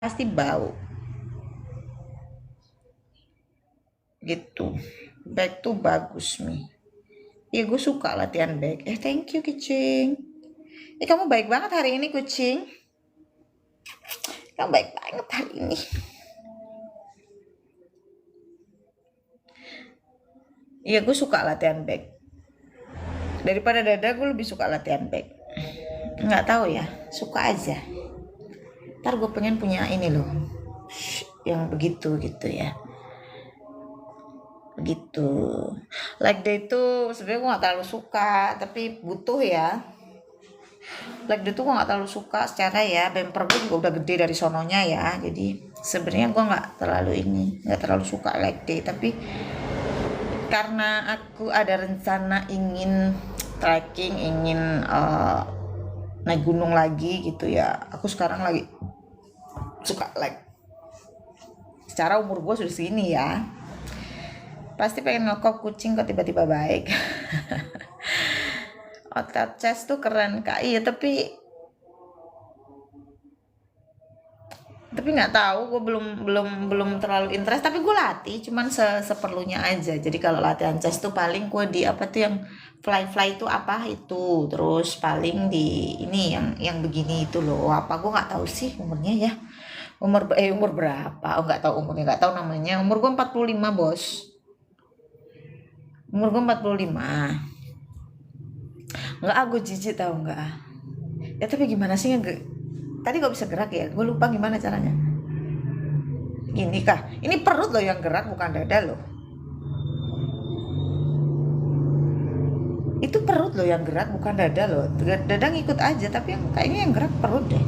pasti bau gitu. Bag tuh bagus nih. Ya gue suka latihan bag. Thank you kucing. Kamu baik banget hari ini kucing. Kamu baik banget hari ini. Iya gue suka latihan bag. Daripada dada gue lebih suka latihan bag. Nggak tahu ya, suka aja. Ntar gue pengen punya ini loh, yang begitu gitu ya. Gitu. Leg day itu sebenarnya gue nggak terlalu suka, tapi butuh ya. Leg day itu gue nggak terlalu suka secara ya, bumper gue juga udah gede dari sononya ya. Jadi sebenarnya gue nggak terlalu suka leg day, tapi karena aku ada rencana ingin trekking, ingin naik gunung lagi gitu ya. Aku sekarang lagi suka leg. Secara umur gue sudah segini ya, pasti pengen ngekop kucing kok tiba-tiba baik. Otot chest tuh keren kak, iya tapi nggak tahu, gue belum terlalu interest, tapi gue latih cuman seperlunya aja. Jadi kalau latihan chest tuh paling gue di apa tuh yang fly itu apa itu, terus paling di ini yang begini itu loh, apa gue nggak tahu sih umurnya ya, umur berapa, nggak tahu umurnya, nggak tahu namanya. Umur gue 45 bos, umur gue 45. Nggak, aku jijik tau nggak. Ya tapi gimana sih tadi gak bisa gerak ya, gue lupa gimana caranya. Gini kah, ini perut loh yang gerak bukan dada loh, itu perut loh yang gerak bukan dada loh. Dada ngikut aja, tapi yang kayaknya yang gerak perut deh.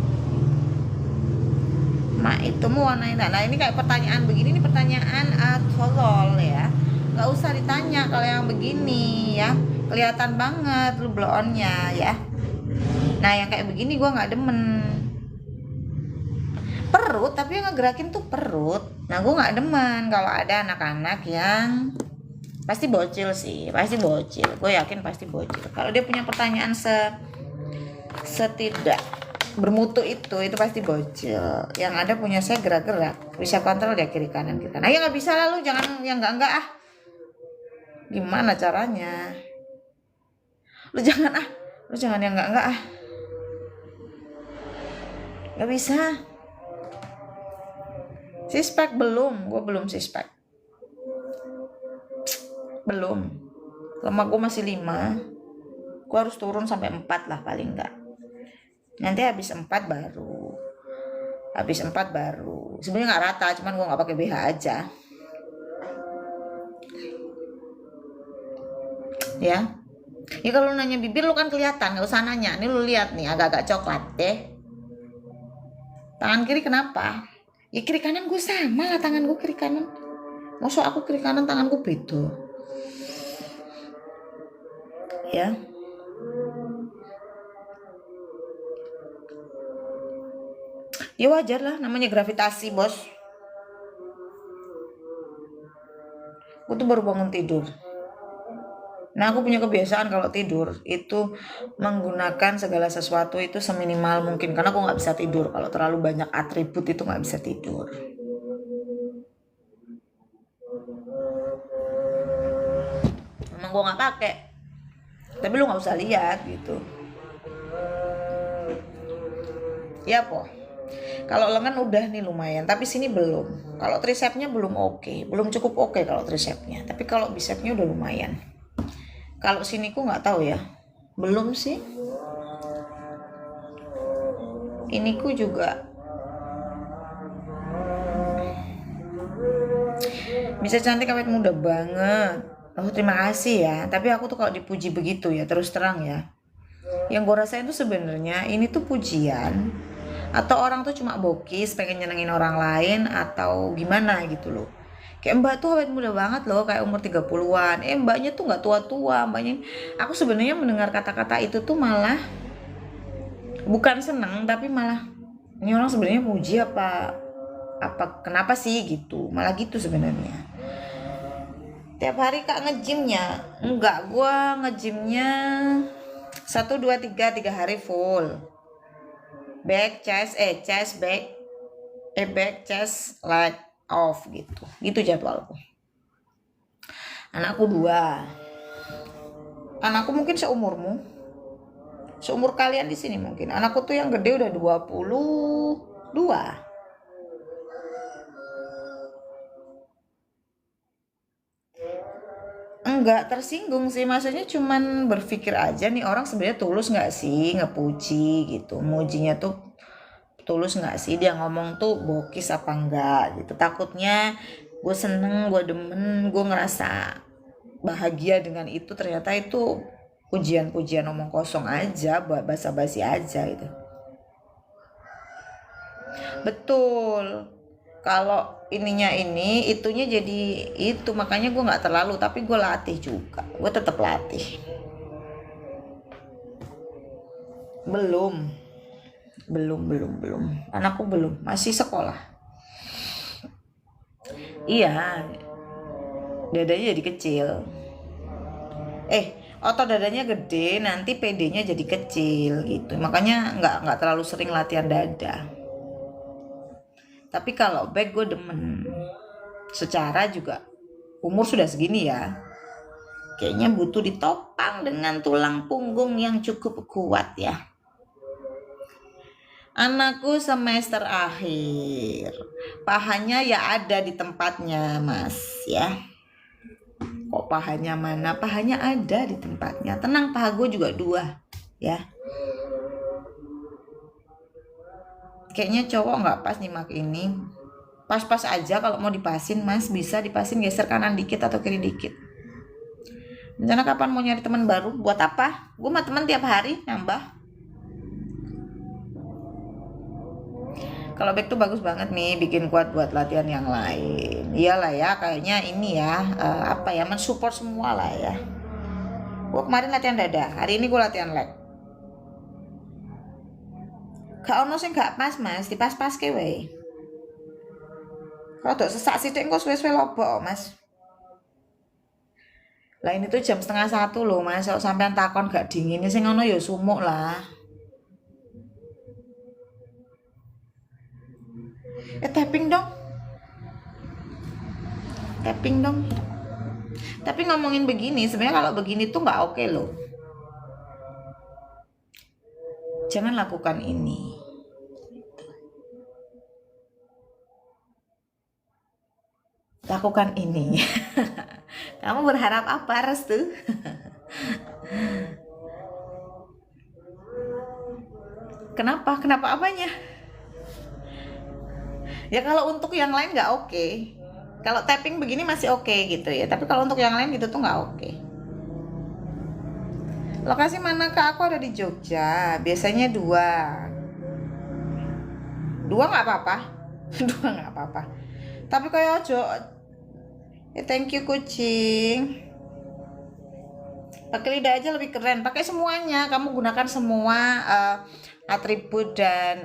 Mak itu mau warnain. Nah ini kayak pertanyaan begini, ini pertanyaan tolol ya, nggak usah ditanya kalau yang begini ya, kelihatan banget lu blow onnya ya. Nah yang kayak begini gue nggak demen. Perut tapi yang ngegerakin tuh perut. Nah gue nggak demen kalau ada anak-anak yang pasti bocil sih, pasti bocil, gue yakin pasti bocil. Kalau dia punya pertanyaan setidak bermutu itu pasti bocil. Yang ada punya saya gerak-gerak, bisa kontrol dia kiri kanan kita. Nah ya nggak bisa lah, lu jangan yang enggak ah. Gimana caranya? Lu jangan yang enggak ah. Nggak bisa. Sispek belum, gue belum sispek. Belum. Lemak gue masih 5. Gue harus turun sampai 4 lah paling enggak. Nanti habis 4 baru. Sebenarnya nggak rata, cuman gue nggak pakai BH aja. Ya. Ya kalau nanya bibir lu kan kelihatan, nggak usah nanya. Ini lu lihat nih agak-agak coklat deh. Tangan kiri kenapa? Ya kiri kanan gue sama lah, tangan gue kiri kanan. Maksud aku kiri kanan tanganku beda. Ya. Ya wajar lah, namanya gravitasi bos. Gue tuh baru bangun tidur. Nah aku punya kebiasaan kalau tidur itu menggunakan segala sesuatu itu seminimal mungkin, karena aku nggak bisa tidur kalau terlalu banyak atribut, itu nggak bisa tidur. Emang gue nggak pakai, tapi lu nggak usah lihat gitu. Ya po. Kalau lengan udah nih lumayan, tapi sini belum. Kalau tricepnya belum oke, belum cukup oke kalau tricepnya. Tapi kalau bicepnya udah lumayan. Kalau siniku nggak tahu ya, belum sih. Iniku juga bisa cantik awet muda banget. Oh terima kasih ya. Tapi aku tuh kalau dipuji begitu ya, terus terang ya, yang gue rasain tuh sebenarnya ini tuh pujian, atau orang tuh cuma bokis pengen nyenengin orang lain, atau gimana gitu loh. Kayak mbak tuh awet muda banget loh, kayak umur 30-an. Mbaknya tuh nggak tua-tua, mbaknya. Aku sebenarnya mendengar kata-kata itu tuh malah bukan seneng, tapi malah ini orang sebenarnya muji apa kenapa sih gitu, malah gitu sebenarnya. Tiap hari kak ngejimnya? Enggak, gua ngejimnya 1, 2, 3 hari full. Back, chest, back. back, chest, leg, off gitu. Gitu jadwalku. Anakku 2. Anakku mungkin seumurmu. Seumur kalian di sini mungkin. Anakku tuh yang gede udah 22. Enggak tersinggung sih, maksudnya cuman berpikir aja nih orang sebenarnya tulus nggak sih ngepuji gitu, mujinya tuh tulus nggak sih, dia ngomong tuh bokis apa enggak gitu. Takutnya gue seneng, gue demen, gue ngerasa bahagia dengan itu, ternyata itu pujian-pujian omong kosong aja, buat basa-basi aja gitu. Betul. Kalau ininya ini, itunya jadi itu, makanya gue nggak terlalu, tapi gue latih juga, gue tetap latih. Belum, belum. Anakku belum, masih sekolah. Iya, dadanya jadi kecil. Otot dadanya gede, nanti PD-nya jadi kecil gitu. Makanya nggak terlalu sering latihan dada. Tapi kalau back gue demen. Secara juga umur sudah segini ya, kayaknya butuh ditopang dengan tulang punggung yang cukup kuat ya. Anakku semester akhir, pahanya ya ada di tempatnya mas ya. Kok pahanya mana? Pahanya ada di tempatnya. Tenang, paha gue juga 2 ya. Kayaknya cowok nggak pas nyimak ini. Pas-pas aja kalau mau dipasin mas, bisa dipasin geser kanan dikit atau kiri dikit. Rencana kapan mau nyari teman baru? Buat apa? Gue mah teman tiap hari nambah. Kalau back tuh bagus banget nih, bikin kuat buat latihan yang lain. Iyalah ya, kayaknya ini ya, apa ya, mensupport semua lah ya. Gue kemarin latihan dada, hari ini gue latihan leg. Gak ono sing gak pas mas, dipas-pas ke we. Kalau sesak sithik engko suwe-suwe lobok mas. Lah ini tuh jam 12:30 loh mas, kalau sampean takon gak dinginnya sing ono ya sumuk lah. Tapping dong. Tapping dong. Tapi ngomongin begini, sebenarnya kalau begini tuh nggak oke loh. Jangan lakukan ini. Lakukan ini. Kamu berharap apa, Restu? Kenapa? Kenapa apanya? Ya kalau untuk yang lain nggak oke. Kalau tapping begini masih oke gitu ya. Tapi kalau untuk yang lain gitu tuh nggak oke. Lokasi mana kak? Aku ada di Jogja. Biasanya 2 nggak apa-apa. 2 nggak apa-apa. Tapi kayak ojo. Thank you kucing. Pakai lidah aja lebih keren. Pakai semuanya. Kamu gunakan semua atribut dan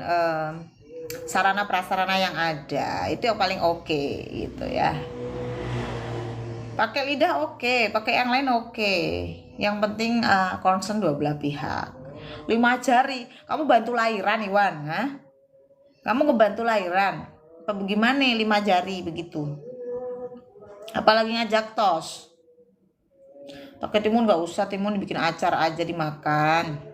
sarana prasarana yang ada. Itu yang paling oke gitu ya. Pakai lidah oke, pakai yang lain oke. Yang penting concern dua belah pihak. 5 jari. Kamu bantu lahiran Iwan, ha? Kamu ngebantu lahiran. Apa bagaimana 5 jari begitu? Apalagi ngajak tos. Pakai timun nggak usah, timun dibikin acar aja dimakan.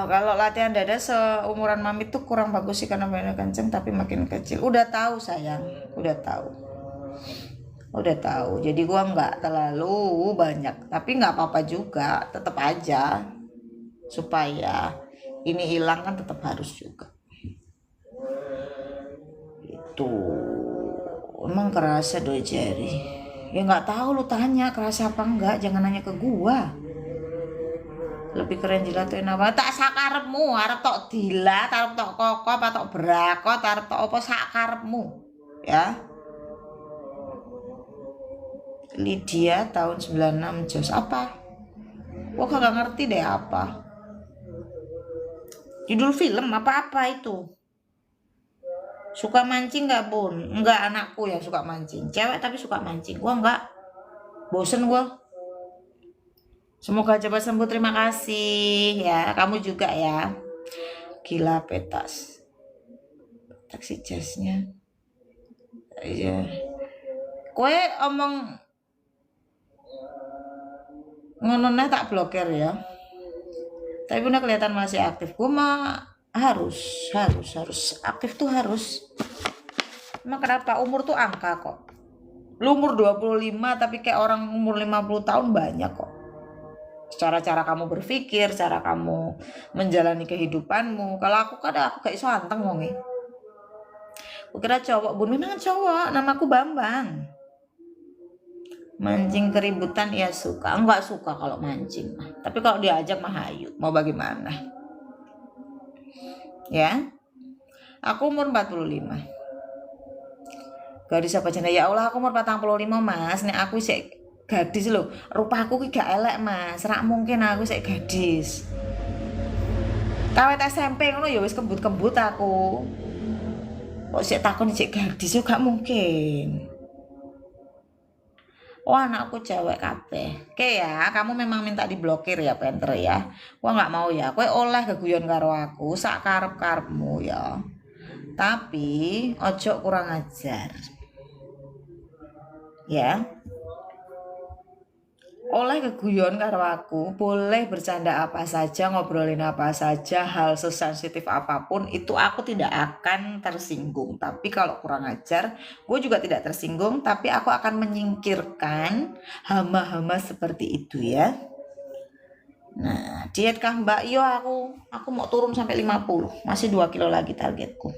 Kalau latihan dada seumuran mami tuh kurang bagus sih karena badannya kenceng tapi makin kecil. Udah tahu sayang, udah tahu. Jadi gua nggak terlalu banyak, tapi nggak apa-apa juga, tetap aja supaya ini hilang kan tetap harus juga. Itu emang kerasa 2 jari. Ya nggak tahu, lu tanya kerasa apa enggak, jangan nanya ke gua. Lebih keren dilatuin apa? Tak sakarepmu, arep tok dilat, arep tok koko, apa tok berakot, arep tok apa sakarepmu. Ya. Lydia tahun 96 Jos apa? Gua kagak ngerti deh apa. Judul film apa-apa itu? Suka mancing gak bun? Enggak, anakku yang suka mancing. Cewek tapi suka mancing. Gua enggak. Bosen gua. Semoga cepat sembuh, terima kasih ya. Kamu juga ya. Gila petas. Taksi jasnya. Iya. Kowe omong ngono nah tak blokir ya. Tapi udah kelihatan masih aktif. Gue mah harus aktif tuh harus. Emang kenapa? Umur tuh angka kok. Lu umur 25 tapi kayak orang umur 50 tahun banyak kok. Cara kamu berpikir, cara kamu menjalani kehidupanmu. Kalau aku gak iso anteng wonge. Aku kira cowok, Bun memang cowok, namaku Bambang. Mancing keributan ya suka, enggak suka kalau mancing. Tapi kalau diajak mah hayu, mau bagaimana? Ya. Aku umur 45. Gadis apa janda? Ya Allah, aku umur 45, Mas. Nek aku sik gadis lho. Rupaku ki gak elek, Mas. Rak mungkin aku sik gadis. Kawet SMP ngono ya wis kembut-kembut aku. Kok sik takon sik gadis yo gak mungkin. Oh anakku cewek kabeh. Oke ya, kamu memang minta diblokir ya, Penter ya. Gua nggak mau ya. Kowe oleh keguyon karo aku sak karep-karepmu ya. Tapi ojo kurang ajar. Ya. Oleh keguyon karo aku, boleh bercanda apa saja, ngobrolin apa saja, hal sesensitif apapun, itu aku tidak akan tersinggung. Tapi kalau kurang ajar, gue juga tidak tersinggung, tapi aku akan menyingkirkan hama-hama seperti itu ya. Nah, diet kah Mbak? Yo aku mau turun sampai 50, masih 2 kilo lagi targetku.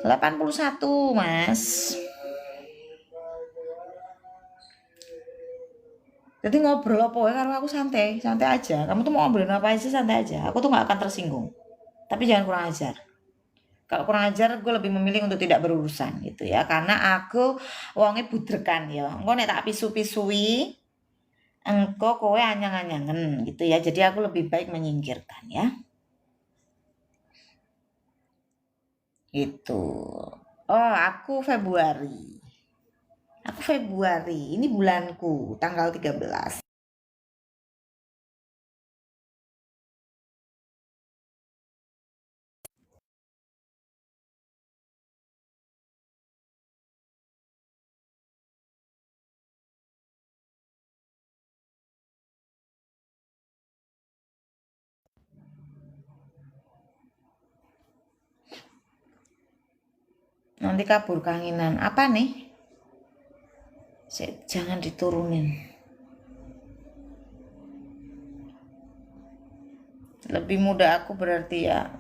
81, Mas. Jadi ngobrol apa ya karena aku santai aja. Kamu tuh mau ngobrolin apa aja santai aja. Aku tuh nggak akan tersinggung. Tapi jangan kurang ajar. Kalau kurang ajar, gue lebih memilih untuk tidak berurusan gitu ya. Karena aku wongnya budrekan ya. Engko nek tak pisu-pisui, engko kowe anyang-anyangen gitu ya. Jadi aku lebih baik menyingkirkan ya. Gitu. Oh, aku Februari. Ini bulanku, tanggal 13. Nanti kabur kangenan. Apa nih? Jangan diturunin. Lebih muda aku berarti ya.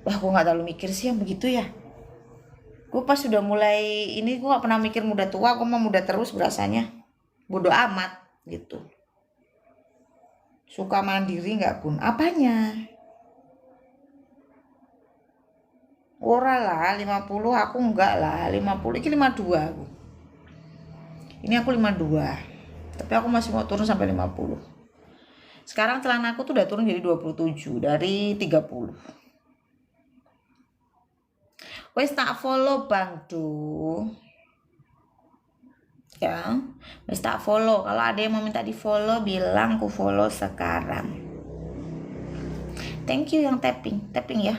Wah, gue gak terlalu mikir sih yang begitu ya. Gue pas sudah mulai ini gue gak pernah mikir muda tua. Gue mau muda terus berasanya. Bodoh amat gitu. Suka mandiri gak pun. Apanya? Ora lah 50 aku enggak lah. 50 ini 52 aku. Ini aku 52. Tapi aku masih mau turun sampai 50. Sekarang celana aku tuh udah turun jadi 27 dari 30. Wes tak follow Bang Du. Ya, wes tak follow. Kalau ada yang mau minta di follow, bilang ku follow sekarang. Thank you yang tapping ya.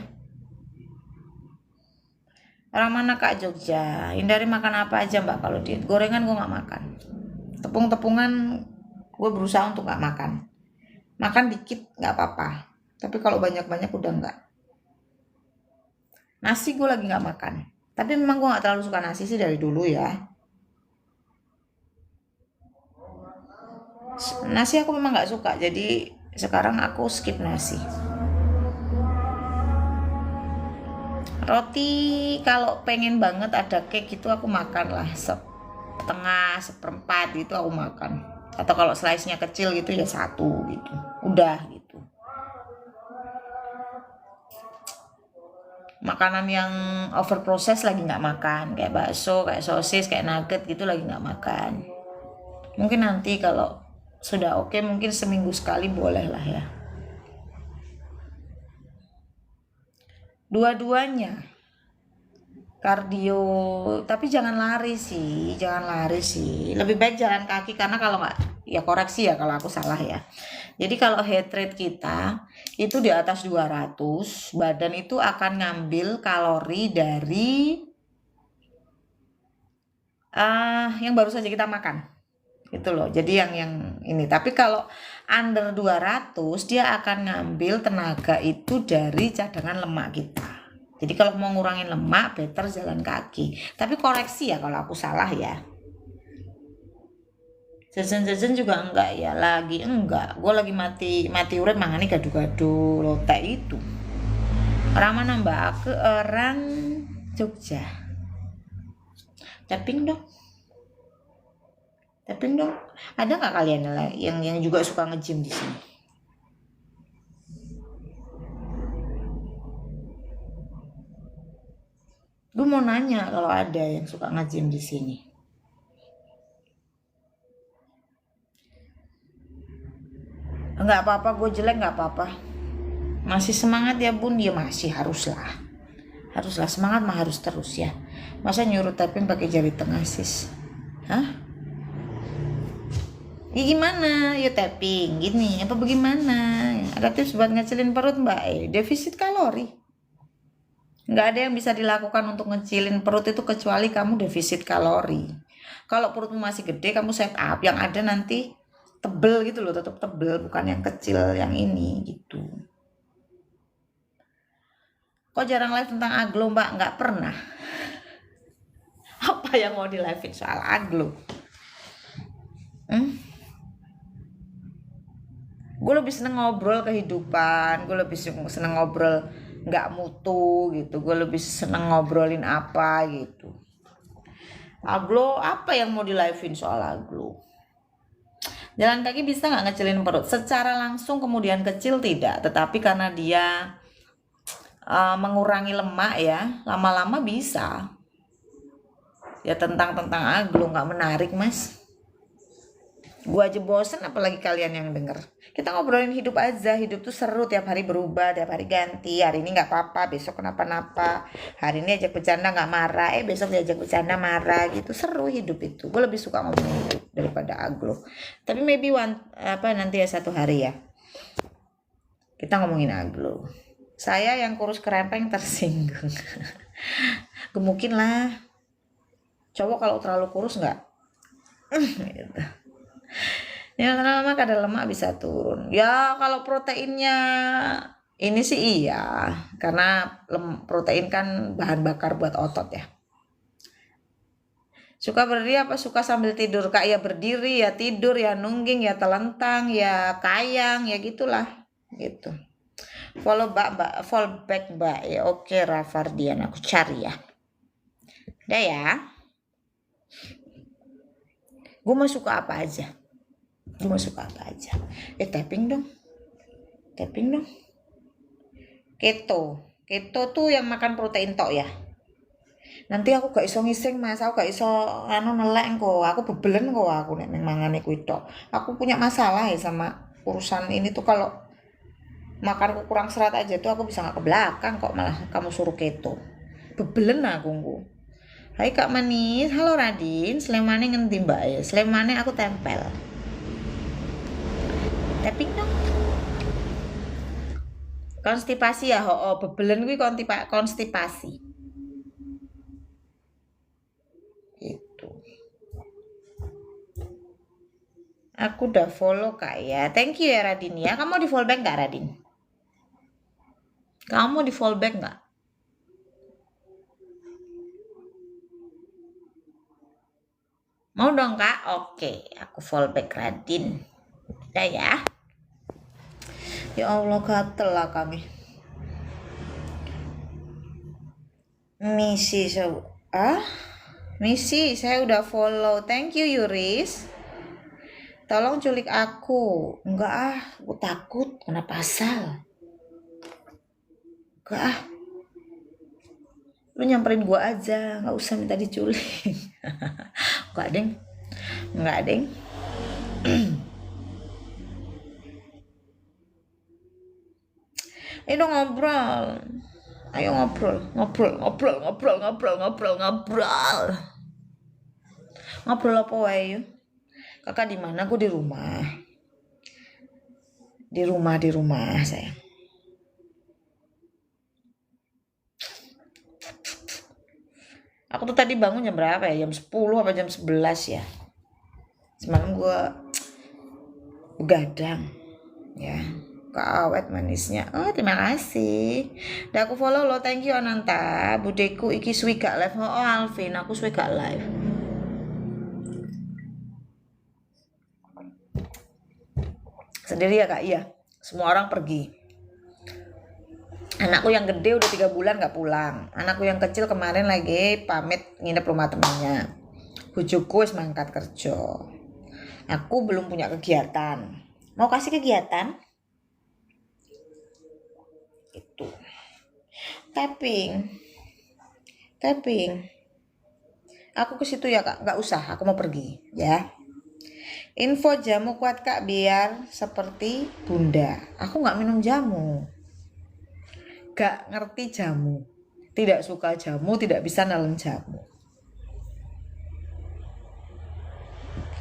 Orang mana Kak Jogja? Hindari makan apa aja Mbak kalau diet. Gorengan gue gak makan. Tepung-tepungan gue berusaha untuk gak makan. Makan dikit gak apa-apa. Tapi kalau banyak-banyak udah enggak. Nasi gue lagi gak makan. Tapi memang gue gak terlalu suka nasi sih dari dulu ya. Nasi aku memang gak suka. Jadi sekarang aku skip nasi. Roti kalau pengen banget ada cake gitu aku makan lah setengah, seperempat gitu aku makan. Atau kalau slice-nya kecil gitu ya 1 gitu. Udah gitu. Makanan yang over process lagi nggak makan. Kayak bakso, kayak sosis, kayak nugget gitu lagi nggak makan. Mungkin nanti kalau sudah oke mungkin seminggu sekali boleh lah ya. Dua-duanya kardio, tapi jangan lari sih, lebih baik jalan kaki karena kalau nggak Ya koreksi ya kalau aku salah ya. Jadi kalau heart rate kita itu di atas 200, badan itu akan ngambil kalori dari yang baru saja kita makan. Itu loh. Jadi yang ini. Tapi kalau under 200 dia akan ngambil tenaga itu dari cadangan lemak kita. Jadi kalau mau ngurangin lemak, better jalan kaki. Tapi koreksi ya kalau aku salah ya. Jajan-jajan juga enggak ya, lagi enggak. Gue lagi mati urip mangane gado-gado lotek itu. Orang mana mbak? Aku orang Jogja. Tapping dong. Ada nggak kalian yang juga suka nge-gym di sini? Gue mau nanya kalau ada yang suka nge-gym di sini. Enggak apa-apa, gue jelek nggak apa-apa. Masih semangat ya bun? Ya masih, haruslah semangat mah harus terus ya. Masa nyuruh tapping pakai jari tengah sis? Hah? Ya gimana? Ya tapping gini apa bagaimana? Ada tips buat ngecilin perut mbak? Defisit kalori. Nggak ada yang bisa dilakukan untuk ngecilin perut itu kecuali kamu defisit kalori. Kalau perutmu masih gede kamu set up, yang ada nanti tebel gitu loh, tetap tebel, bukan yang kecil yang ini gitu. Kok jarang live tentang aglo mbak? Nggak pernah. Apa yang mau di live soal aglo? Gue lebih seneng ngobrol kehidupan, gue lebih seneng ngobrol nggak mutu gitu, gue lebih seneng ngobrolin apa gitu. Aglo apa yang mau di live-in soal aglo? Jalan kaki bisa nggak ngecilin perut? Secara langsung kemudian kecil tidak, tetapi karena dia mengurangi lemak ya, lama-lama bisa. Ya tentang aglo nggak menarik mas. Gua aja bosen apalagi kalian yang denger. Kita ngobrolin hidup aja, hidup tuh seru, tiap hari berubah, tiap hari ganti. Hari ini nggak apa-apa, besok kenapa-napa. Hari ini ajak bercanda nggak marah, besok diajak bercanda marah gitu. Seru hidup itu. Gue lebih suka ngomongin hidup daripada aglo. Tapi maybe nanti ya satu hari ya kita ngomongin aglo. Saya yang kurus kerempeng tersinggung. Gemukin lah. Cowok kalau terlalu kurus nggak? Gitu. Ya lama-lama kadar lemak bisa turun. Ya kalau proteinnya ini sih iya, karena protein kan bahan bakar buat otot ya. Suka berdiri apa suka sambil tidur? Kak ya berdiri, ya tidur, ya nungging, ya telentang, ya kayang, ya gitulah gitu. Follow back mbak ya. Oke Rafardian, aku cari ya. Udah ya. Gue mau suka apa aja. Tapping dong. Keto tuh yang makan protein tok ya. Nanti aku gak iso ngising mas, aku gak iso nelek kok, aku bebelen kok aku nek mangane kuwi tok. Aku punya masalah ya sama urusan ini tuh, kalau makanku kurang serat aja tuh aku bisa gak ke belakang kok, malah kamu suruh keto. Bebelen aku. Hai Kak Manis, halo Radin, Slemane ngendi mbak ya? Slemane aku tempel. Tapping dong. Konstipasi ya, bebelen kuwi konstipasi. Gitu. Aku udah follow Kak ya. Thank you ya Radin ya. Kamu di follow back nggak Radin? Kamu di follow back nggak? Mau dong Kak? Oke, aku follow back Radin. Udah ya. Ya Allah gatel lah kami. Misi saya udah follow. Thank you Yuris. Tolong culik aku. Enggak aku takut kena pasal. Enggak lu nyamperin gua aja, nggak usah minta diculik. Enggak deng. Ayo ngobrol. Ngobrol apa wae yuk. Kakak di mana? Aku di rumah. Di rumah sayang. Aku tuh tadi bangun jam berapa ya? Jam 10 apa jam 11 ya? Semalam gue begadang ya. Awet manisnya. Oh, terima kasih. Udah aku follow lo. Thank you Ananta. Budeku iki suwi gak live. Oh, Alvin, aku suwi gak live. Sendiri ya Kak? Iya. Semua orang pergi. Anakku yang gede udah 3 bulan gak pulang. Anakku yang kecil kemarin lagi pamit nginep rumah temannya. Bojoku wis mangkat kerja. Aku belum punya kegiatan. Mau kasih kegiatan? Itu. Tapping. Aku ke situ ya Kak, nggak usah, aku mau pergi ya. Info jamu kuat Kak biar seperti Bunda. Aku nggak minum jamu. Gak ngerti jamu. Tidak suka jamu, tidak bisa nelen jamu.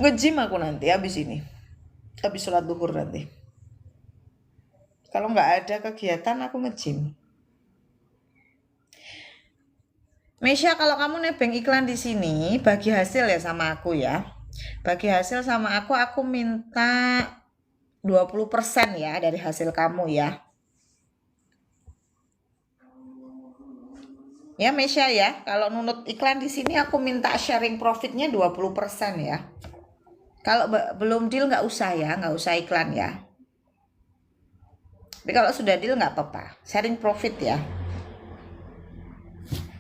Nge-gym aku nanti habis ini. Habis sholat duhur nanti. Kalau nggak ada kegiatan aku nge-gym. Mesya, kalau kamu nebeng iklan di sini, bagi hasil ya sama aku ya. Bagi hasil sama aku minta 20% ya dari hasil kamu ya. Ya Mesya ya, kalau nunut iklan di sini aku minta sharing profitnya 20% ya. Kalau belum deal nggak usah ya, nggak usah iklan ya. Tapi kalau sudah deal nggak apa-apa, sharing profit ya.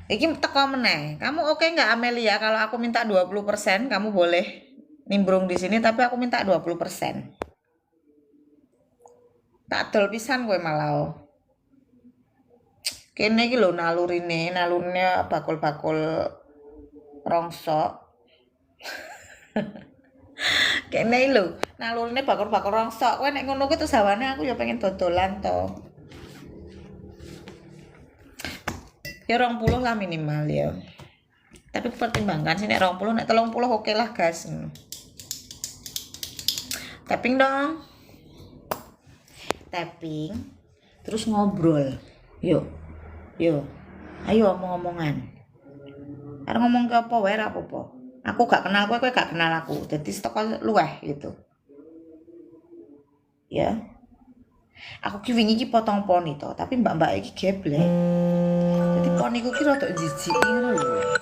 Iki teko meneh. Kamu oke nggak Amelia? Kalau aku minta 20%, kamu boleh nimbrung di sini tapi aku minta 20%. Tak dol pisan kowe malah. Kene iki lho nalurine bakul-bakul rongsok. Kene lho, nalurine bakul-bakul rongsok. Kowe nek ngono kuwi terus hawane aku ya pengen dodolan to. Ya 20 lah minimal ya. Tapi pertimbangkan sih nek 20, nek 30 oke lah guys. Tapping dong. Tapping. Terus ngobrol. Yuk. Ayo omong-omongan. Arep ngomong ke apa wae ra apa-apa. Aku gak kenal kowe gak kenal aku. Dadi teko luweh gitu. Ya. Aku ki wingi ki potong poni to, tapi mbak-mbak iki geblek. Jadi poniku ki rada jijik ngono lho.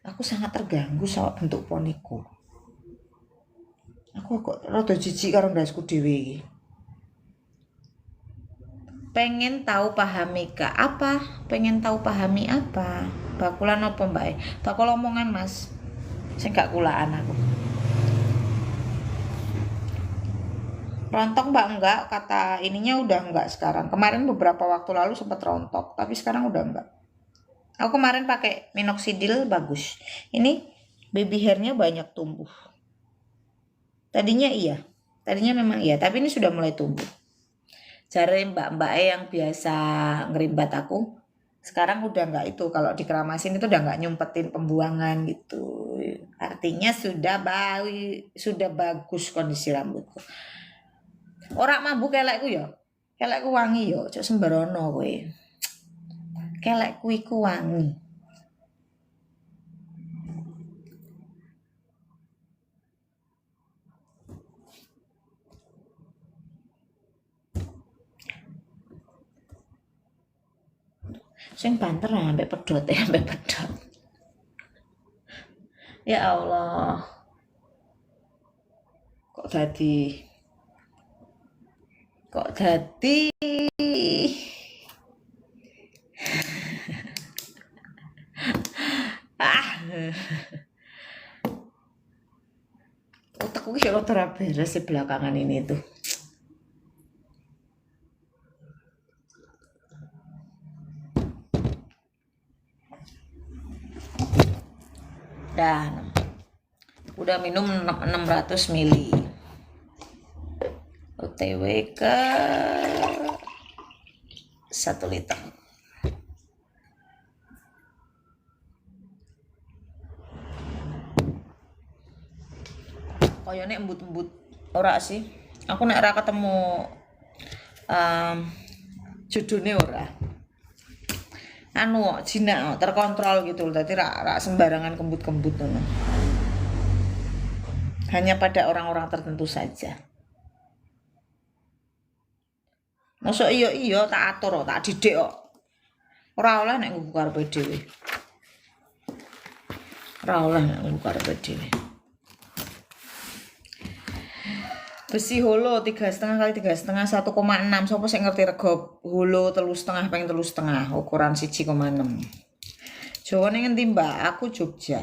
Aku sangat terganggu sama bentuk poniku. Aku kok rada jijik karo ndasku dhewe iki. Pengen tahu pahami Kak apa? Pengen tahu pahami apa? Bakulan apa Mbak? Bakul omongan Mas. Sing gak kulaan aku. Rontok Mbak enggak, kata ininya udah enggak sekarang. Kemarin beberapa waktu lalu sempat rontok, tapi sekarang udah enggak. Aku kemarin pakai minoxidil bagus. Ini baby hairnya banyak tumbuh. Tadinya memang iya, tapi ini sudah mulai tumbuh. Jare mbak-mbak yang biasa ngerimbat aku, sekarang udah enggak itu. Kalau dikeramasin itu udah enggak nyumpetin pembuangan gitu. Artinya sudah bagus kondisi rambutku. Ora mambu kelekku ya. Kelekku wangi ya, cok sembarono kowe. Kelekku iku wangi. Sing banter ambek pedot ambek pedot. Ya Allah. Kok dadi otakku ki rada ora beres sih belakangan ini tuh. Dan udah minum 600 ml. OTW ke 1 liter. koyone embut-embut ora sih. Aku nek ora ketemu judulnya ora. Anu jinak terkontrol gitu loh. Dadi rak sembarangan kembut-kembut ngono. Hanya pada orang-orang tertentu saja. Masuk iya tak atur tak didik kok. Ora oleh nek nggo karepe dhewe. Ora oleh nek nggo karepe dhewe. Besi holo 3,5 kali 3,5 1,6. Sopo sing ngerti rego holo 3,5 ping 3,5 ukuran 1,6. Jawa ning ngendi, Mbak? Aku Jogja.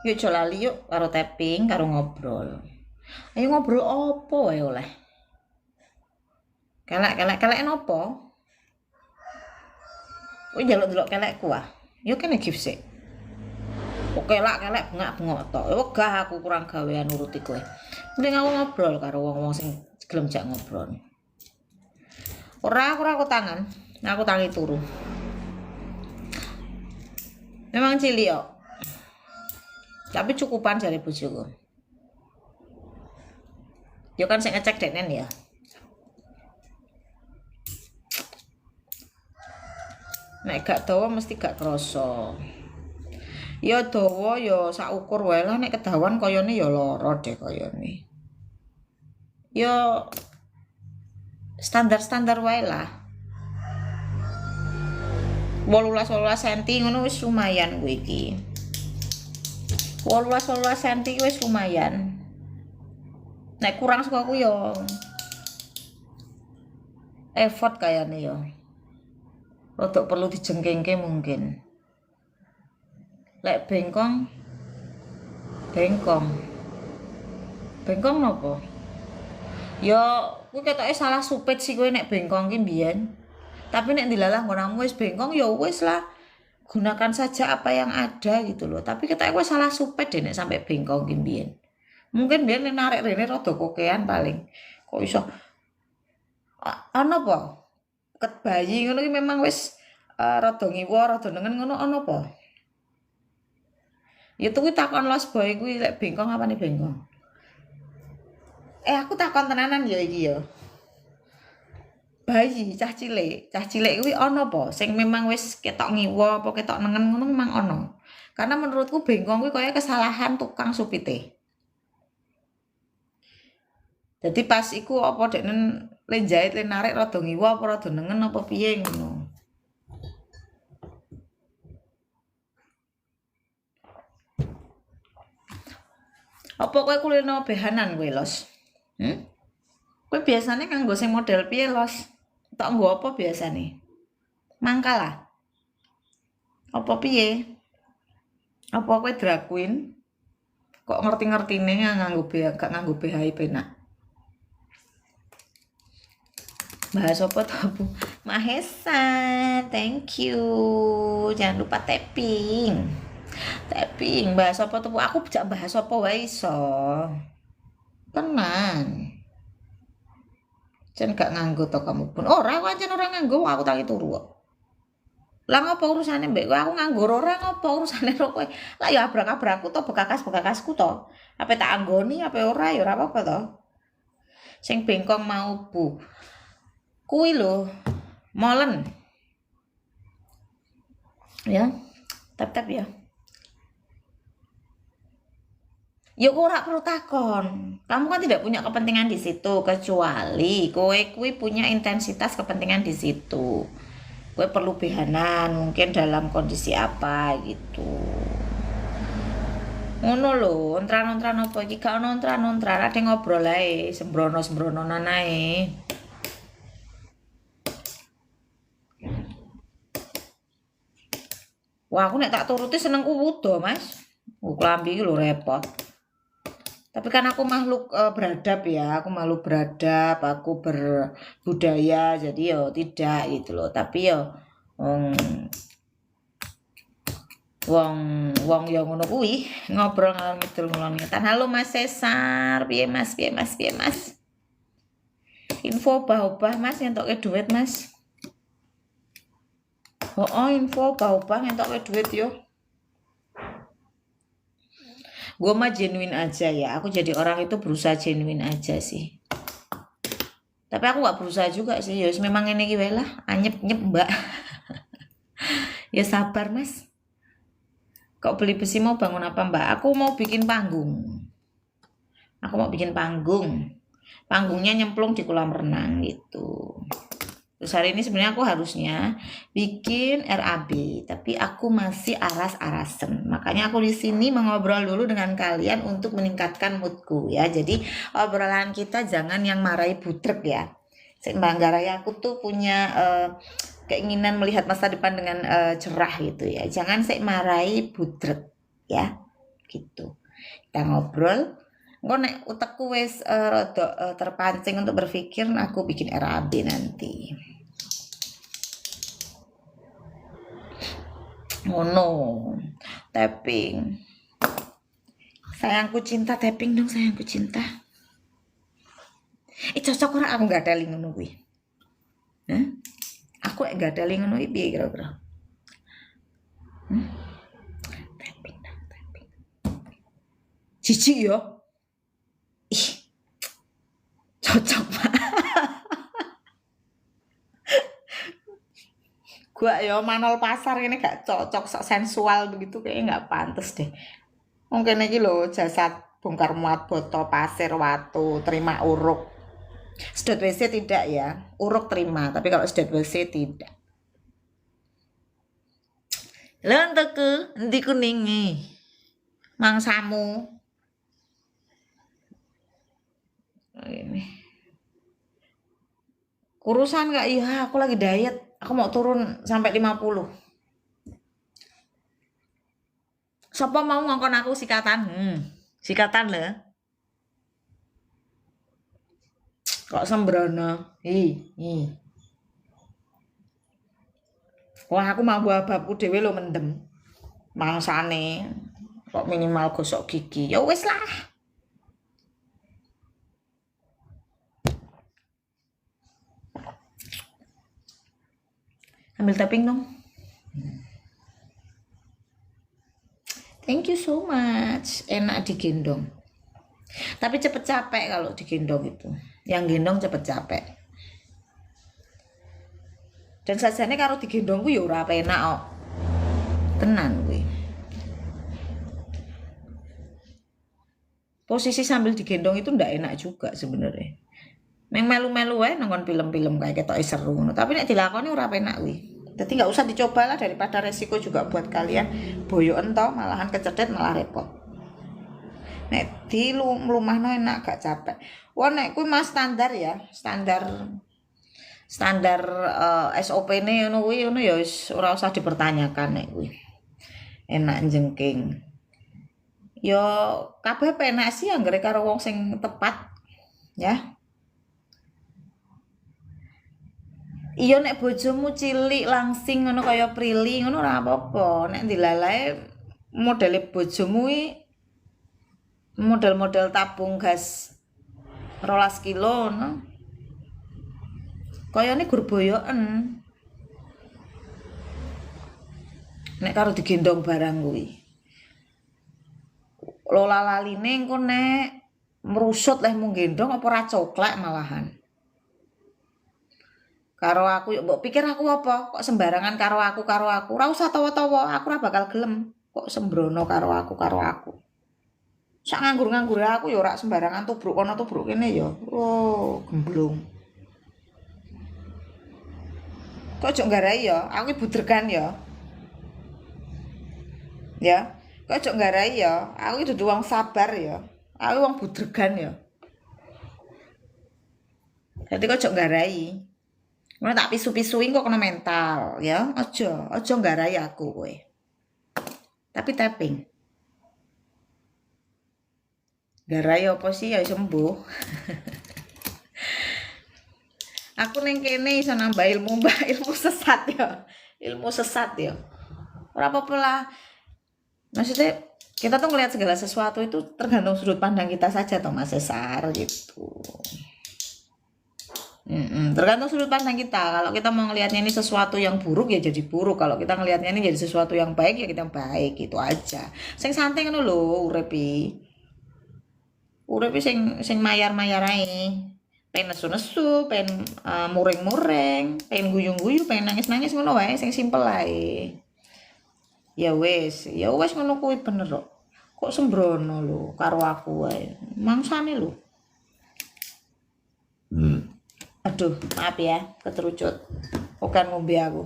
Yuk jolali yuk karo tapping karo ngobrol. Ayo ngobrol opo wae oleh. Kelek nopo? Kowe njaluk-njaluk kelekku ah. Yo kene gift sik. Oke lah kelek bengak-bengok tok. Wegah aku kurang gawean nuruti kowe. Mending aku ngobrol karo wong-wong sing gelem jak ngobrol. Ora aku tangan. Aku tangi turu. Memang cilik kok. Tapi cukupan jare bojoku. Yo kan sing ngecek denen ya. Nek gak dawa mesti gak krasa. Ya dawa ya sak ukur wae lah nek kedawan koyone ya lara deh koyone. Ya standar-standar wae lah. 18 cm ngono wis lumayan kuwi iki. 18 cm wis lumayan. Nek kurang saka aku ya effort kayane ya. Rodok perlu dijengkengke mungkin. Lek bengkong nopo? Ya kuwi ketoke salah supit sih kowe nek bengkong ki mbiyen. Tapi nek dilalah nggonanmu wis bengkong ya wis lah. Gunakan saja apa yang ada gitu loh. Tapi ketoke kowe salah supit deh nek sampai bengkong ki mbiyen. Mungkin biyen narik rene rada kokean paling. Kok iso ana apa? Ket bayi ngono ki memang wis rada ngiwa, rada nengen ngono ana apa? Ya tuh takon los boy kuwi lek bengkong apane bengkong. Aku takon tenanan ya iki ya. Bayi cah cilik kuwi ana apa? Sing memang wis ketok ngiwa apa ketok nengen ngono memang ana. Karena menurutku bengkong kuwi kaya kesalahan tukang supite. Jadi pas iku apa deknen le jahit le narik rada ngiwa apa rada nengen apa piye ngono. Apa kowe kulino behanan kowe, Los? Kowe biasane nganggo sing model piye, Los? Tok nggo apa biasane? Mangkal lah. Apa piye? Apa kowe drag queen? Kok ngerti-ngertine nganggo gak nganggo BH penak. Bahas apa to, Bu? Mahesa, thank you. Jangan lupa tapping. Bahas apa tuh? Aku bisa bahas apa wae iso. Tenan. Jan gak nganggo to kamu pun. Ora aku ancen ora nganggo, aku tangi turu kok. Lah ngopo urusane mbek kowe? Aku nganggur ora ngopo urusane karo kowe? Lah ya abrak-abrakku to bekas-bekasku to. Apa tak anggoni apa ora ya ora apa-apa to. Sing bengkong mau Bu. Kuwi lho, molen. Ya. Tap-tap ya. Ya kok ora perlu takon. Kamu kan tidak punya kepentingan di situ kecuali kowe kuwi punya intensitas kepentingan di situ. Kowe perlu behanan mungkin dalam kondisi apa gitu. Ngono lho, ontran-ontran apa iki gak ono ontran-ontran, ade ngobrol ae, sembrono-sembrononan ae. Wah, aku nek tak turuti senengku wudo, Mas. Klambi iki lho repot. Tapi kan aku makhluk beradab ya, aku makhluk beradab, aku berbudaya, jadi yo tidak gitu loh. Tapi yo wong yo ngono kuwi ngobrol ngalor ngidul ngalor ngetan. Halo Mas Cesar, piye Mas? Info obah-obah Mas ngentokke duit Mas. Info obah-obah ngentokke duit yo. Gue mah genuine aja ya. Aku jadi orang itu berusaha genuine aja sih. Tapi aku nggak berusaha juga sih. Ya memang ini gue lah. Anyep nyep mbak. Ya sabar mas. Kok beli besi mau bangun apa mbak? Aku mau bikin panggung. Aku mau bikin panggung. Panggungnya nyemplung di kolam renang gitu. Terus hari ini sebenarnya aku harusnya bikin RAB, tapi aku masih aras-arasen. Makanya aku di sini mengobrol dulu dengan kalian untuk meningkatkan moodku ya. Jadi obrolan kita jangan yang marahi budrek ya. Mbak Raya aku tuh punya keinginan melihat masa depan dengan cerah gitu ya. Jangan marahi budrek ya. Gitu. Kita ngobrol. Engko nek utekku wis rada terpancing untuk berpikir, aku bikin RAB nanti. Ngono. Tapping. Sayangku cinta, tapping dong sayangku cinta. Cocok ora aku gak ada ngono kuwi. Hah? Aku gak ada ngono iki piye kira-kira? Tapping dong, tapping. Jijik yo. Ih. Cocok Pak. Gua ya manol pasar ini gak cocok, sok sensual begitu kayaknya gak pantas deh. Mungkin iki lho jasad bongkar muat botol pasir watu terima uruk. Sedot WC tidak ya, uruk terima, tapi kalau sedot WC tidak. Lha enteku endi kuningi? Mangsamu. Ini. Kurusan gak? Iya, aku lagi diet. Aku mau turun sampai 50. Siapa mau ngongkon aku sikatan? Sikatan lho. Kok sembrono? Wah, aku mau babku dhewe lho mendem. Mangsane kok minimal gosok gigi. Ya wis lah. Ambil tapping dong. Thank you so much. Enak digendong. Tapi cepet capek kalau digendong itu. Yang gendong cepet capek. Dan sajane karo digendong ku ya ora penak kok. Tenan kuwi. Posisi sambil digendong itu ndak enak juga sebenarnya. Meng melu-melu wae nonton film-film kayak ketoke seru ngono. Tapi nek dilakoni ora penak kuwi. Jadi nggak usah dicoba lah daripada resiko juga buat kalian. Boyoken to malahan kecedet malah repot. Nek di lumahno enak gak capek. Wah nek kuwi mas standar ya, standar SOP-ne ngono kuwi ngono ya wis ora usah dipertanyakan nek kuwi. Enak jengking. Yo kabeh penak sih anggere karo wong sing tepat ya. Iya nek bojomu cilik langsing ngono kaya Prilly ngono ora apa-apa. Nek dilalae modele bojomu model-model tabung gas 12 kilo ngono. Kayane gur boyoken. Nek karo digendong barang kuwi. Lola laline engko nek merusut leh mung gendong apa ora coklek malahan. Karo aku yuk mbok pikir aku apa? Kok sembarangan karo aku. Ora usah tawa-tawa, aku ora bakal gelem. Kok sembrono karo aku. Sak nganggur-nganggur aku ya ora sembarangan tubruk kono tubruk kene ya. Oh, gemblung. Kok ojo nggarai ya, aku budregan ya. Ya, kok ojo nggarai ya, aku dudu wong sabar ya. Aku wong budregan ya. Jadi kok ojo nggarai. Ngono tak pisu-pisuin kok kena mental ya. Ojo nggarai aku kowe. Tapi tapping. Garai apa sih ya sembuh. Aku ning kene iso nambah ilmu sesat ya. Ilmu sesat ya. Ora apa-apa lah. Maksudnya kita tuh ngelihat segala sesuatu itu tergantung sudut pandang kita saja toh Mas Cesar gitu. Tergantung sudut pandang kita. Kalau kita mau ngelihatnya ini sesuatu yang buruk ya jadi buruk. Kalau kita ngelihatnya ini jadi sesuatu yang baik ya kita baik, gitu aja. Sing santai ngono lho urepi. Urepi sing mayar-mayar ae. Pengen nesu-nesu, pengen mureng-mureng, pengen guyung-guyu, pengen nangis-nangis ngono wae, sing simpel ae. Ya wes ngono kuwi bener kok. Kok sembrono lho karo aku wae. Mangsane lho. Aduh, maaf ya, keterucut. Bukan ngombe aku.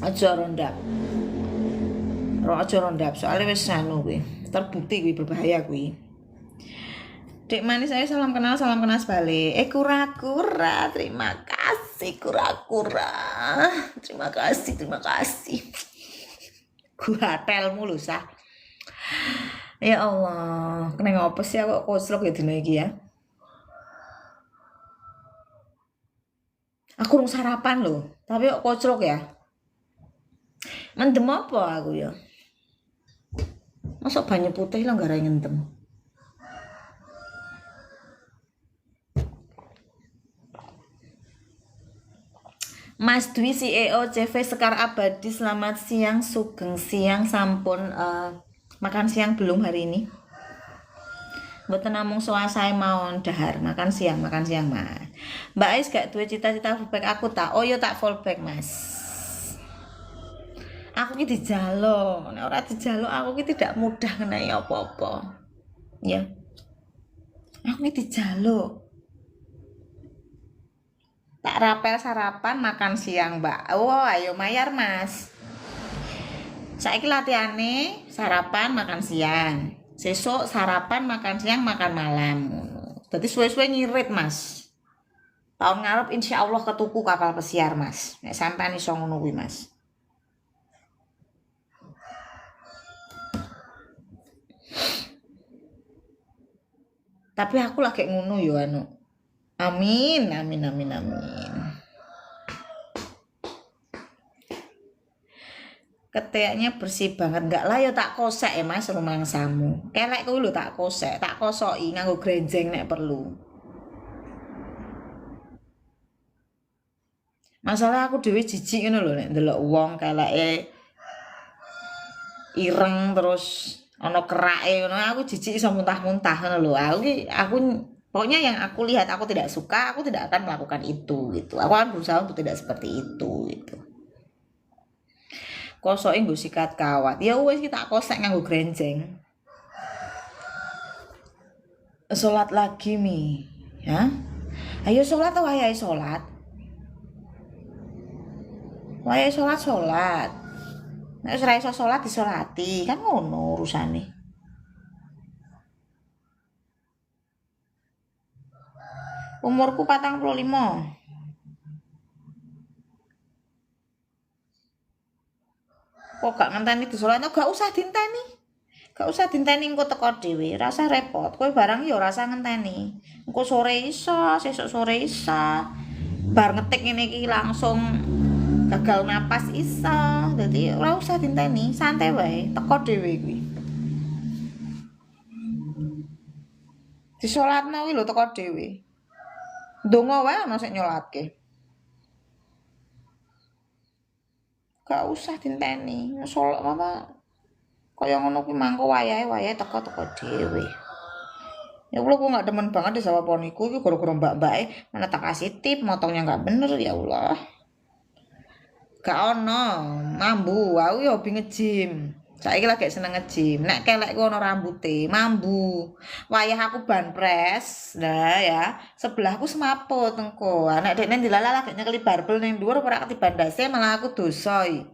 Aja rondap. Aja rondap, soalnya wis anu kuwi. Terbukti kuwi berbahaya kuwi. Dek manis saya salam kenal balik. Kura-kura, terima kasih kura-kura. Terima kasih. Gua telmu lho sah. Ya Allah, kena ngopo sih aku koclok ya dina iki ya. Aku urung sarapan lho, tapi kok koclok ya. Mendem apa aku ya? Masuk banyu putih lah gara ngentem. Mas Dwi CEO CV Sekar Abadi, selamat siang, sugeng siang, sampun makan siang belum hari ini? Mboten namung suasane mawon dahar, makan siang Mas. Mbak Ais gak duwe cita-cita fullback aku tak? Oh ya tak fullback Mas. Aku ki dijaluk, nek ora dijaluk aku ki tidak mudah ngenai apa-apa. Ya. Aku ki dijaluk. Tak rapel sarapan makan siang Mbak. Oh ayo mayar Mas. Saiki latihane sarapan makan siang. Sesuk sarapan makan siang makan malam. Dadi suwe-suwe ngirit Mas. Tahun ngarep insya Allah ketuku kapal pesiar Mas. Nek sampean iso ngono kuwi Mas. Tapi aku lagi ngono yo anu. Amin. Keteknya bersih banget, enggak lah ya tak kosek ya Mas rumangsamu. Kelek kuwi lho tak kosek, tak kosoki nganggo grenjeng nek perlu. Masalah aku dhewe jijik ngono lho nek ndelok wong keleke ireng terus ana kerake ngono, aku jijik iso muntah-muntah ngono lho. Aku pokoknya yang aku lihat aku tidak suka, aku tidak akan melakukan itu gitu. Aku akan berusaha untuk tidak seperti itu gitu. Kosoke nggo sikat kawat. Ya wis kita kosek nganggo grenjeng. Salat lagi mi, ya. Ayo salat atau wayahe salat? Wayahe salat. Nek wis ora iso salat disolati, kan ngono urusane. Umurku 45. Kok gak ngenteni disolatno, gak usah dinteni. Gak usah dinteni engko teko dhewe, rasa repot. Kowe barang ya ora usah ngenteni. Engko sore iso, sesuk sore iso. Bar ngetik ngene iki langsung gagal napas iso. Dadi ora usah dinteni, santai wae, teko dhewe kuwi. Disolatno kuwi lho teko dhewe. Ndonga wae ana sing nyolatke. Gak usah dinteni. Salat apa kaya ngono kuwi mangko wayahe teko dhewe. Ya Allah, gue gak demen banget deh sama poniku. Itu gara-gara mbak-mbak mana tak kasih tip, motongnya gak bener, ya Allah. Gak ono, mambu, aku ya hobi nge-gym. Saiki lagi seneng nge-gym. Nek kelek ku ono rambute, mambu. Wayah aku ban pres, nah ya. Sebelahku semaput engko. Nek dekne dilala lagi nyekeli barbel ning dhuwur ora ketiban ndase malah aku dosoi.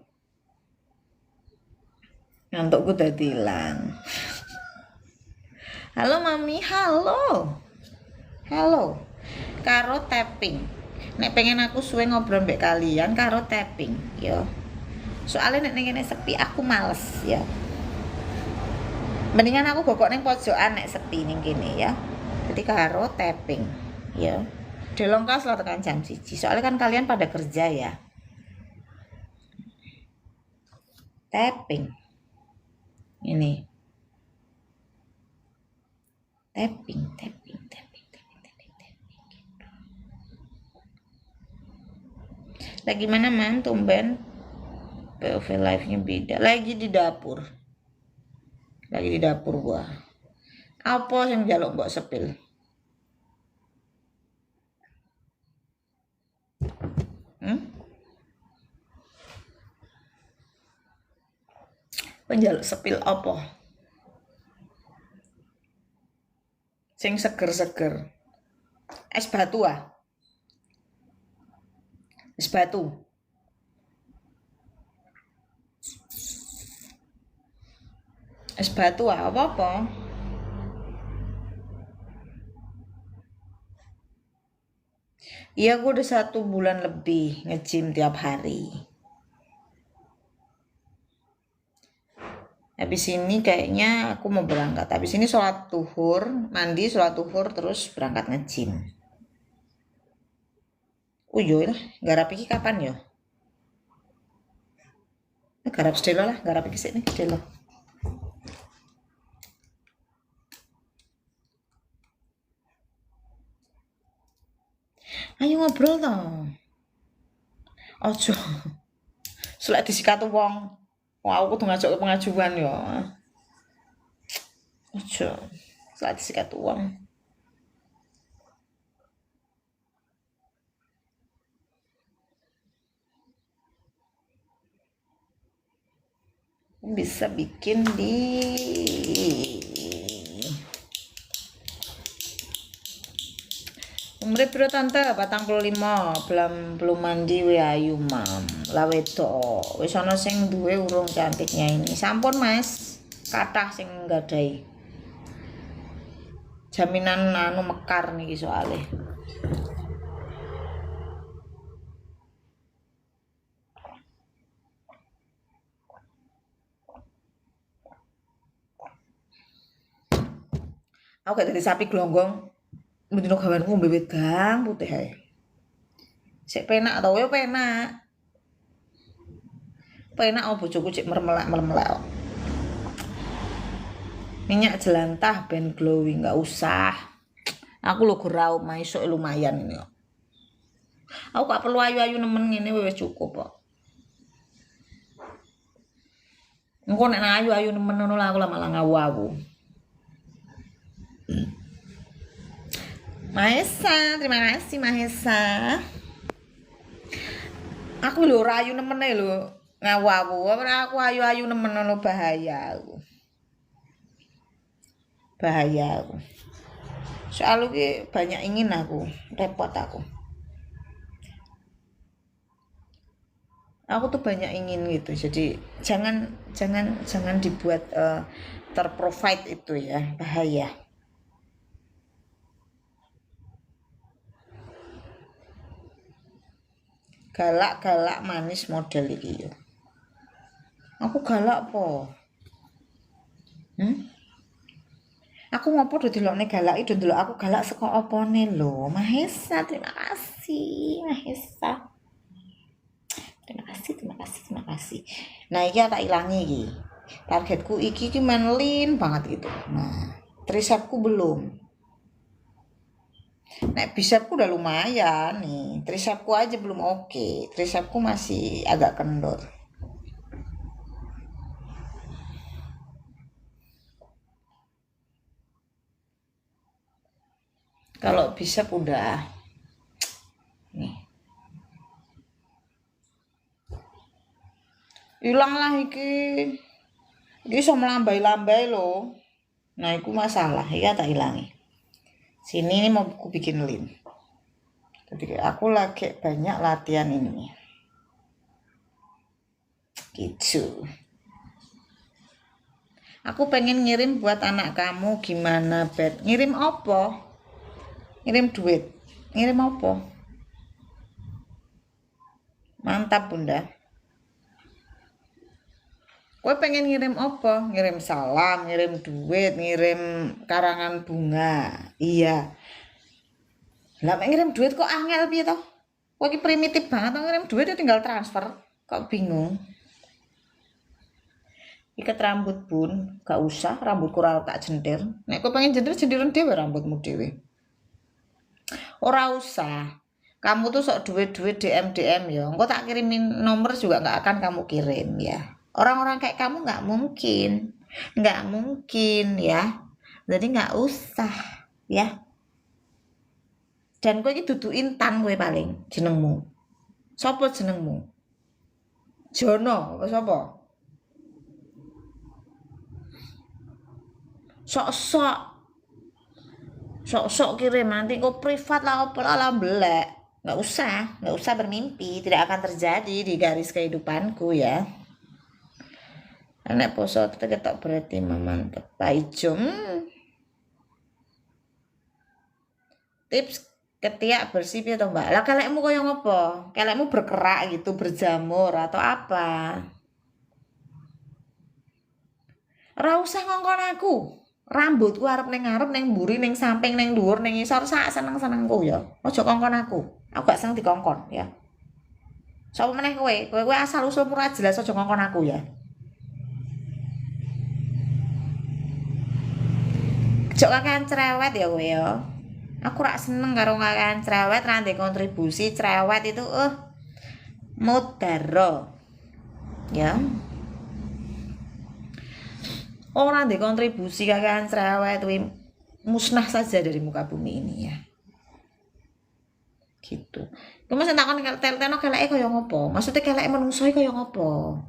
Ngantukku dadi ilang. Halo Mami, halo. Karo tapping. Nek pengen aku suwe ngobrol mbek kalian karo tapping, yo. Soalnya nek ngene sepi aku males, ya. Mendingan aku gogok ning pojokan nek sepi ning kene ya. Jadi karo tapping, ya. Delongkas lah tekan jam 1. Soalnya kan kalian pada kerja ya. tapping. Ini. Tapping. Lagi mana, Man? Tumben. POV live-nya beda. Lagi di dapur gua. Apa yang jaluk mbok sepil? Penjaluk sepil apa? Sing seger-seger. Es batu ah. Es batu. Es batu ah, apa-apa? Iya, gue udah 1 bulan lebih nge-gym tiap hari. Habis ini kayaknya aku mau berangkat. Habis ini sholat zuhur, mandi, sholat zuhur, terus berangkat nge-gym. Yo lah, garap iki kapan yo? Garap sedelo lah, garap iki sik nih sedelo. Ayo ngobrol toh. Ojo. Selek disikat wong. Wah, aku kudu ngajak pengajuan yo. Ojo. Selek disikat wong. Bisa bikin di umure piro tante? 45. Belum mandi we ayu, Mam. Lah wedok. Wis ana sing duwe urung cantiknya ini. Sampun, Mas. Kathah sing nggadahi. Jaminan anu mekar niki soalnya. Aku gak dadi sapi glonggong. Mendino gawanku ngombe wedang putih ae. Sik penak to, yo penak. Penak bojoku cek mermelek. Minyak jelantah ben glowing, gak usah. Aku lho gerau maesuk lumayan ini kok. Aku gak perlu ayu-ayu nemen ngene wis cukup kok. Engko nek ayu-ayu nemen ngono lah aku malah ngawu-awu. Mahesa, terima kasih Mahesa. Aku lho ora ayu nemen ae lho ngawu-awu. Ora aku ayu-ayu nemen ngono bahaya aku. Soal iki banyak ingin aku, repot aku. Aku tuh banyak ingin gitu. Jadi jangan dibuat terprovide itu ya, bahaya. Galak manis model iki yo. Aku galak po. Aku ngopo do delokne galak iki do delok aku galak saka opone lho. Mahesa, terima kasih Mahesa. Terima kasih. Nah, iki tak ilangi iki. Targetku iki menlin banget gitu. Nah, tricepku belum. Nek bicepku udah lumayan nih. Tricepku aja belum oke. Tricepku masih agak kendor. Kalau bicep udah nih. Hilang lah iki. Iki iso melambai-lambai loh. Nah, itu masalah. Ya tak ilangi. Sini ini mau aku bikin lin. Jadi aku lagi banyak latihan ini. Gitu. Aku pengen ngirim buat anak kamu gimana, Bet? Ngirim apa? Ngirim duit. Ngirim apa? Mantap, Bunda. Kowe pengen ngirim apa? Ngirim salam, ngirim duit, ngirim karangan bunga. Iya. Lah ngirim duit kok angel piye to? Kowe iki primitif banget to ngirim duit tinggal transfer. Kok bingung? Iket rambut pun gak usah, rambutku ora tak jentir. Nek kowe pengen jentir jentiran dhewe rambutmu dhewe. Ora usah. Kamu tuh sok duit-duit DM ya. Engko tak kirimin nomor juga nggak akan kamu kirim ya. Orang-orang kayak kamu nggak mungkin. Nggak mungkin ya. Jadi nggak usah ya. Dan kowe iki dudu Intan kowe paling jenengmu. Sopo jenengmu? Jono apa sapa? Sok-sok. Sok-sok kirim nanti kok privat lah apa lah belek. Nggak usah bermimpi, tidak akan terjadi di garis kehidupanku ya. Anak poso ketok berarti mantep. Paijum. Tips ketiak bersih piye to, Mbak? Lah kelekmu koyo ngopo? Kelekmu berkerak gitu, berjamur atau apa? Ora usah ngongkon aku. Rambutku arep ning ngarep, ning mburi, ning samping, ning dhuwur, ning ngisor sak seneng-senengku ya. Aja kongkon aku. Aku gak seneng dikongkon ya. Sapa meneh kowe? Kowe asal usulmu ora jelas aja ngongkon aku ya. Jok kakean cerewet ya kowe ya. Aku rak seneng karo kakean cerewet, ra ndek kontribusi cerewet itu mudaro. Ya. Orang ndek kontribusi kakean cerewet kuwi musnah saja dari muka bumi ini ya. Gitu. Kamu sing takon telteno keleke kaya ngopo? Maksudnya keleke menungso kaya ngopo?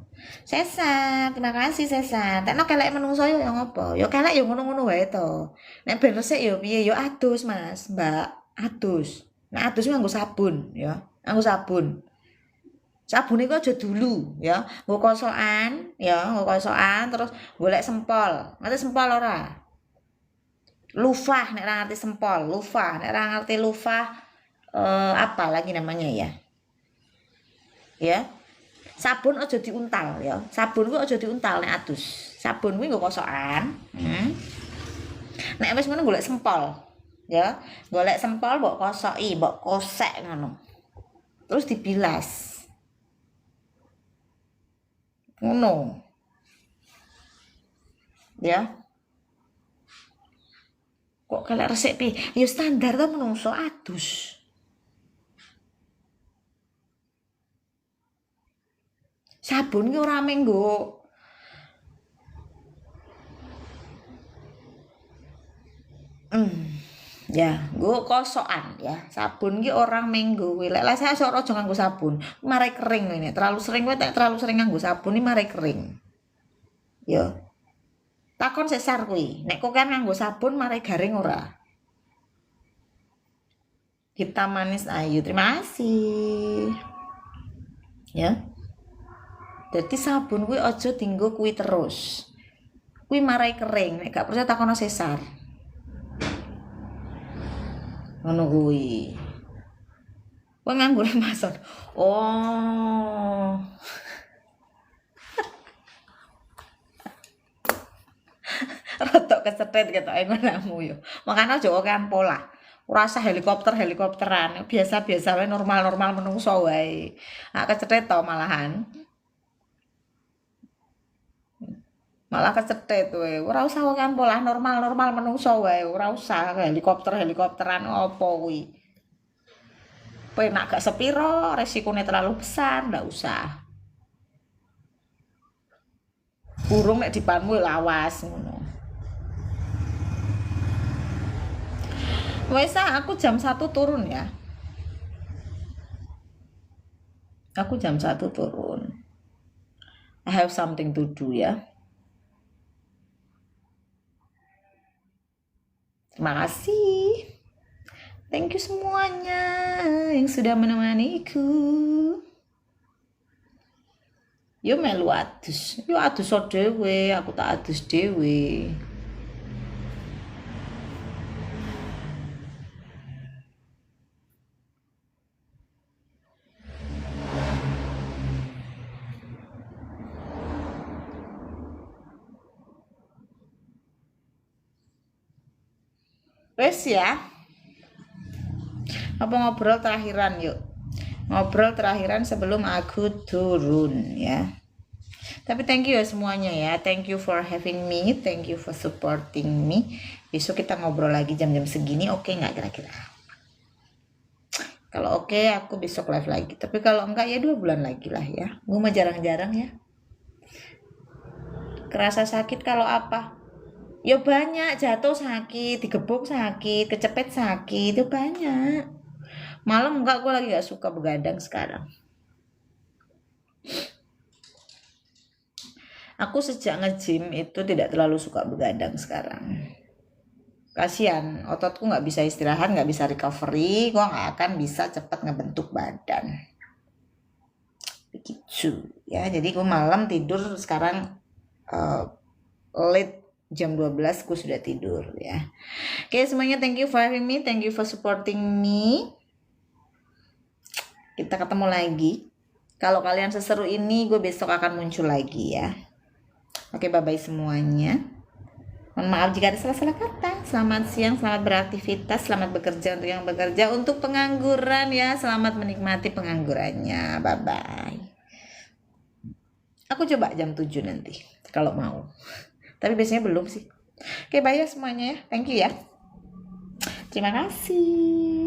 Sesa, terima kasih Sesa. Tekno keleke menungso kaya ngopo? Ya kelek ya ngono-ngono wae to. Nek ben resik ya piye ya adus Mas, Mbak. Adus. Nek adus nganggo sabun ya. Nganggo sabun. Sabune ku aja dulu ya. Nggo kosokan ya, nggo kosokan terus golek sempol. Ngerti sempol ora? Lufah nek ora ngerti sempol, lufah. Nek ora ngerti lufah apa lagi namanya ya? Ya. Sabun aja diuntal ya. Sabun ku aja diuntal nek adus. Sabun kuwi nggo kosokan. Nek wis ngono golek sempol. Ya, golek sempol mbok kosoki, mbok kosek ngono. Terus dibilas. Ngono. Ya. Kok kelek resik pi? Ya standar to menungso adus. Sabun ki ora menggo ya, nggo kosokan ya. Sabun ki orang menggo kuwi. Lek saya ora aja nganggo sabun. Mare kering ini. Terlalu sering kowe terlalu sering nganggo sabun iki mare kering. Ya. Takon sesar kuwi. Nek kok kan nganggo sabun mare garing ora? Hitam manis ayu. Terima kasih. Ya. Jadi sabun kuwi aja dienggo kuwi terus. Kuwi marai kering, nek gak percaya takono sesar. Ngono kuwi. Kowe nganggo mason. Oh. Rotok kecetet ketoke ngonamu yo. Makane aja kan pola. Ora usah helikopteran, biasa-biasa wae normal-normal menungso wae. Nah, kecetet to malahan. Malah kecetet kowe. Ora usah kan pola normal-normal menungso wae, ora usah helikopteran apa kuwi. Penak gak sepiro, resikonya terlalu besar, ndak usah. Burung nek dipanmu lawas ngono. Wes aku jam 1 turun ya. Aku jam 1 turun. I have something to do ya. Terima kasih. Thank you semuanya yang sudah menemaniku. Yo melu adus. Yo adus dhewe, aku tak adus dhewe. Wes ya. Apa ngobrol terakhiran yuk. Ngobrol terakhiran sebelum aku turun ya. Tapi thank you ya semuanya ya. Thank you for having me. Thank you for supporting me. Besok kita ngobrol lagi jam-jam segini. Oke nggak kira-kira? Kalau oke, aku besok live lagi. Tapi kalau enggak ya 2 bulan lagi lah ya. Gue mah jarang-jarang ya. Kerasa sakit kalau apa? Ya banyak, jatuh sakit, digebuk sakit, kecepet sakit, itu banyak. Malam enggak, gue lagi gak suka begadang sekarang. Aku sejak nge-gym itu tidak terlalu suka begadang sekarang. Kasian, ototku nggak bisa istirahat, nggak bisa recovery, gue nggak akan bisa cepat ngebentuk badan. Begitu ya, jadi gue malam tidur sekarang late jam 12 gue sudah tidur ya. Oke semuanya, thank you for having me, thank you for supporting me. Kita ketemu lagi. Kalau kalian seseru ini, gue besok akan muncul lagi ya. Oke, bye-bye semuanya. Mohon maaf jika ada salah-salah kata. Selamat siang, selamat beraktivitas, selamat bekerja untuk yang bekerja, untuk pengangguran ya, selamat menikmati penganggurannya. Bye-bye. Aku coba jam 7 nanti, kalau mau. Tapi biasanya belum sih. Oke, bye ya semuanya ya. Thank you ya. Terima kasih.